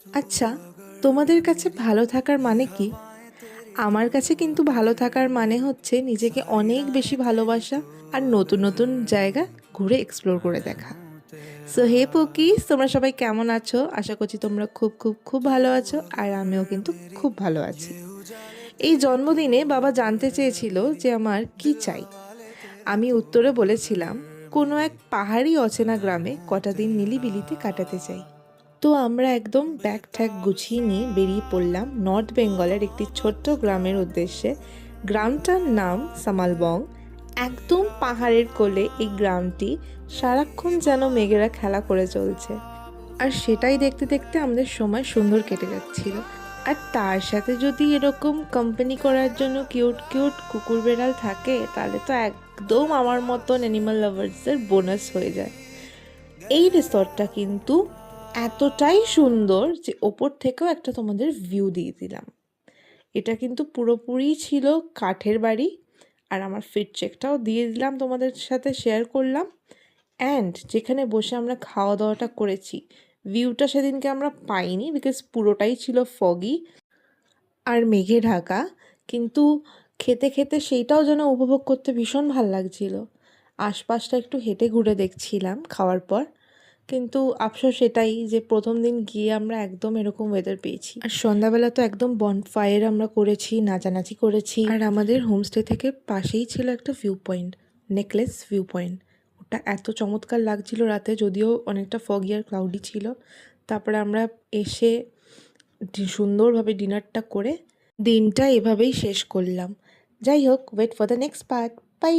আচ্ছা, তোমাদের কাছে ভালো থাকার মানে কি? আমার কাছে কিন্তু ভালো থাকার মানে হচ্ছে নিজেকে অনেক বেশি ভালোবাসা আর নতুন নতুন জায়গা ঘুরে এক্সপ্লোর করে দেখা। সো হে পকিস, তোমরা সবাই কেমন আছো? আশা করছি তোমরা খুব খুব খুব ভালো আছো, আর আমিও কিন্তু খুব ভালো আছি। এই জন্মদিনে বাবা জানতে চেয়েছিল যে আমার কি চাই। আমি উত্তরে বলেছিলাম, কোনো এক পাহাড়ি অচেনা গ্রামে কটা দিন নিলিবিলিতে কাটাতে চাই। তো আমরা একদম ব্যাগ ঠ্যাগ গুছিয়ে নিয়ে বেরিয়ে পড়লাম নর্থ বেঙ্গলের একটি ছোট্ট গ্রামের উদ্দেশ্যে। গ্রামটার নাম সামালবং। একদম পাহাড়ের কোলে এই গ্রামটি, সারাক্ষণ যেন মেঘেরা খেলা করে চলছে। আর সেটাই দেখতে দেখতে আমাদের সময় সুন্দর কেটে যাচ্ছিল। আর তার সাথে যদি এরকম কোম্পানি করার জন্য কিউট কিউট কুকুর বেড়াল থাকে, তাহলে তো একদম আমার মতন অ্যানিমাল লাভার্সদের বোনাস হয়ে যায়। এই রিসর্টটা কিন্তু এতটাই সুন্দর যে ওপর থেকেও একটা তোমাদের ভিউ দিয়ে দিলাম। এটা কিন্তু পুরোপুরি ছিল কাঠের বাড়ি। আর আমার ফিট চেকটাও দিয়ে দিলাম, তোমাদের সাথে শেয়ার করলাম। অ্যান্ড যেখানে বসে আমরা খাওয়া দাওয়াটা করেছি, ভিউটা সেদিনকে আমরা পাইনি বিকজ পুরোটাই ছিল ফগি আর মেঘে ঢাকা। কিন্তু খেতে খেতে সেইটাও যেন উপভোগ করতে ভীষণ ভাল লাগছিল। আশপাশটা একটু হেঁটে ঘুরে দেখছিলাম খাওয়ার পর। কিন্তু আফসোস এটাই যে প্রথম দিন গিয়ে আমরা একদম এরকম ওয়েদার পেয়েছি। আর সন্ধ্যাবেলা তো একদম বনফায়ার আমরা করেছি, নাচানাচি করেছি। আর আমাদের হোমস্টে থেকে পাশেই ছিল একটা view point, necklace view point. ওটা এত চমৎকার লাগছিল রাতে, যদিও অনেকটা ফগি আর ক্লাউডি ছিল। তারপরে আমরা এসে সুন্দরভাবে ডিনারটা করে দিনটা এভাবেই শেষ করলাম। যাই হোক, wait for the next part. By.